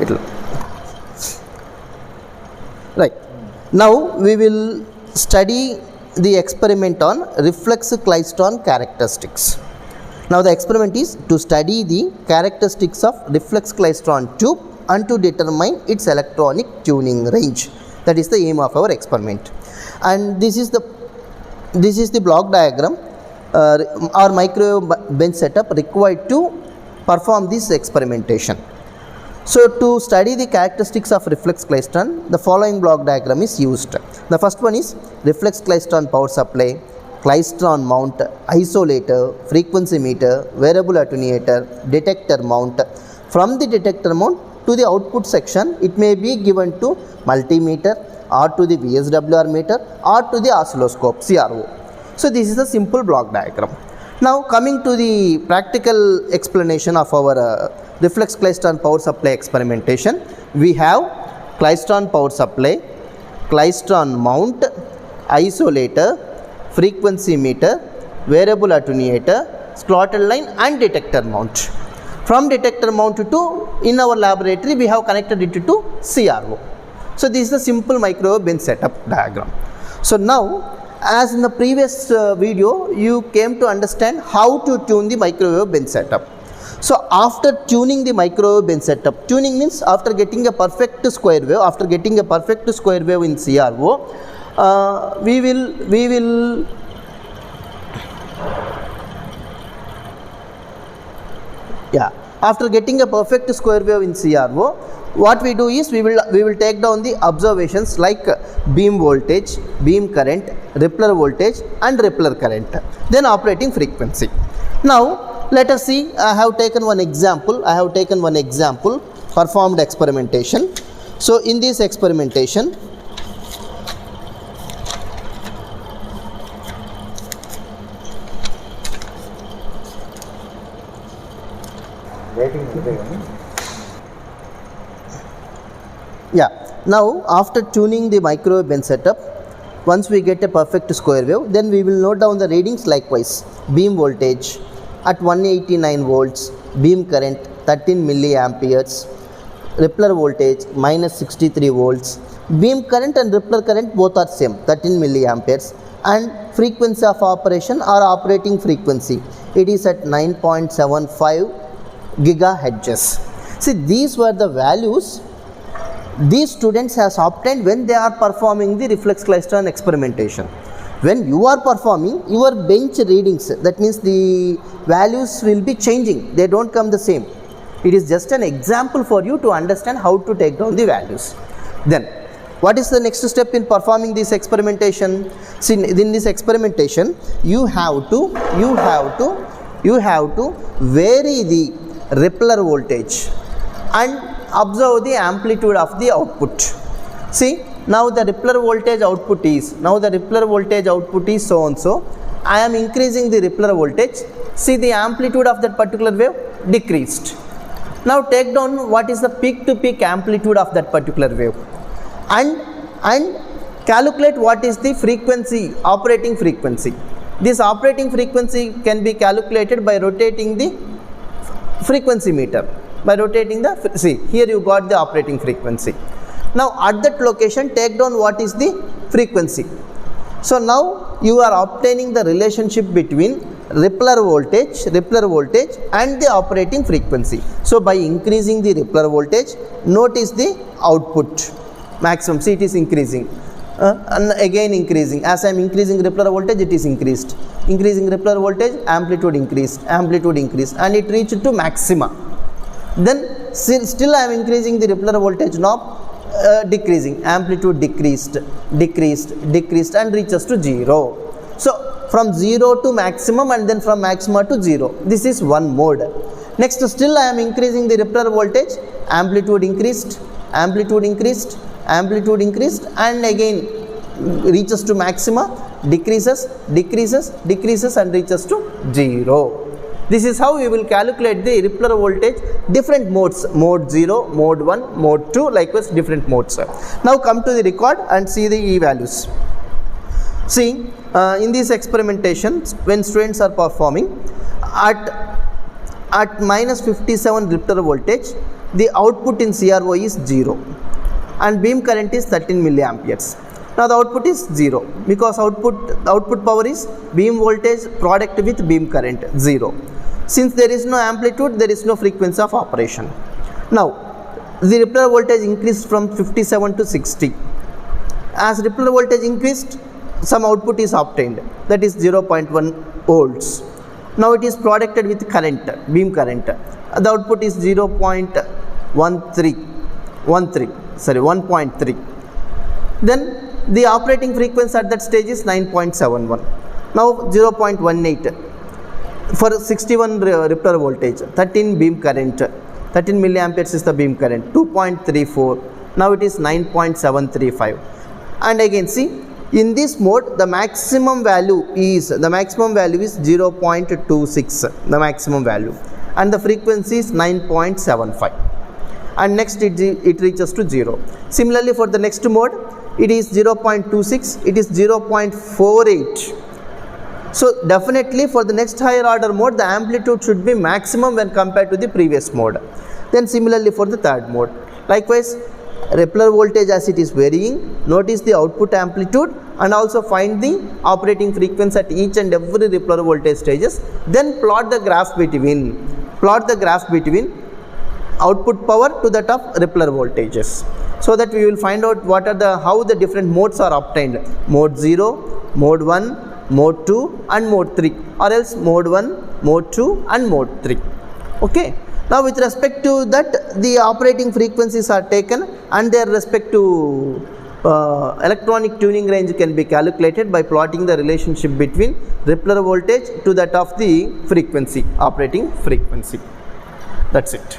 it'll right. Now we will study the experiment on reflex klystron characteristics. Now the experiment is to study the characteristics of reflex klystron tube and to determine its electronic tuning range. That is the aim of our experiment. And this is the block diagram or microwave bench setup required to perform this experimentation. So to study the characteristics of reflex klystron, the following block diagram is used. The first one is reflex klystron power supply, klystron mount, isolator, frequency meter, variable attenuator, detector mount. From the detector mount to the output section, it may be given to multimeter or to the VSWR meter or to the oscilloscope CRO. So this is a simple block diagram. Now coming to the practical explanation of our reflex klystron power supply experimentation, we have klystron power supply, klystron mount, isolator, frequency meter, variable attenuator, slotted line and detector mount. From detector mount to in our laboratory we have connected it to CRO. So this is a simple microwave bench setup diagram. So now, as in the previous video, you came to understand how to tune the microwave bench setup. So after tuning the microwave bench setup, tuning means after getting a perfect square wave, after getting a perfect square wave in CRO, we will after getting a perfect square wave in CRO, what we do is we will take down the observations like beam voltage, beam current, Rippler voltage and Rippler current, then operating frequency. Now let us see. I have taken one example performed experimentation. So in this experimentation, now after tuning the microwave bench setup, once we get a perfect square wave, then we will note down the readings likewise. Beam voltage at 189 volts, beam current 13 milliamperes, Rippler voltage minus 63 volts, beam current and Rippler current both are same 13 milliamperes, and frequency of operation or operating frequency, it is at 9.75 gigahertz. See, these were the values these students has obtained when they are performing the reflex klystron experimentation. When you are performing your bench readings, that means the values will be changing, they don't come the same. It is just an example for you to understand how to take down the values. Then what is the next step in performing this experimentation? See, in this experimentation you have to vary the Rippler voltage and observe the amplitude of the output. See, now the Rippler voltage output is so and so. I am increasing the Rippler voltage. See, the amplitude of that particular wave decreased. Now take down what is the peak to peak amplitude of that particular wave and calculate what is the frequency, operating frequency. This operating frequency can be calculated by rotating the frequency meter. By rotating the, see, here you got the operating frequency. Now at that location take down what is the frequency. So now you are obtaining the relationship between Rippler voltage and the operating frequency. So by increasing the Rippler voltage, notice the output maximum. See, it is increasing and again increasing. As I am increasing Rippler voltage, it is increased. Increasing Rippler voltage, amplitude increased, and it reached to maxima. Then still I am increasing the Rippler voltage knob, decreasing, amplitude decreased and reaches to 0. So from 0 to maximum and then from maxima to 0. This is one mode. Next, still I am increasing the Rippler voltage, amplitude increased and again reaches to maxima, decreases and reaches to 0. This is how we will calculate the Rippler voltage, different modes, mode 0, mode 1, mode 2, likewise different modes. Now come to the record and see the E values. See, in this experimentation, when students are performing at minus 57 Rippler voltage, the output in CRO is 0 and beam current is 13 milliamperes. Now the output is 0 because output power is beam voltage product with beam current 0. Since there is no amplitude, there is no frequency of operation. Now the Rippler voltage increased from 57 to 60. As Rippler voltage increased, some output is obtained, that is 0.1 volts. Now it is produced with current, beam current. The output is 1.3. Then the operating frequency at that stage is 9.71. Now 0.18 for 61 Rippler voltage, 13 beam current, 13 milliamperes is the beam current, 2.34. Now it is 9.735. And again see, in this mode the maximum value is 0.26, the maximum value, and the frequency is 9.75, and next it reaches to 0. Similarly for the next mode, it is 0.26, it is 0.48. So definitely for the next higher order mode, the amplitude should be maximum when compared to the previous mode. Then similarly for the third mode, likewise Rippler voltage as it is varying, notice the output amplitude and also find the operating frequency at each and every Rippler voltage stages. Then plot the graph between output power to that of Rippler voltages, so that we will find out how the different modes are obtained: mode 0, mode 1, mode 2 and mode 3, or else mode 1, mode 2 and mode 3. Okay. Now with respect to that, the operating frequencies are taken and their respective electronic tuning range can be calculated by plotting the relationship between Rippler voltage to that of the frequency, operating frequency. That's it.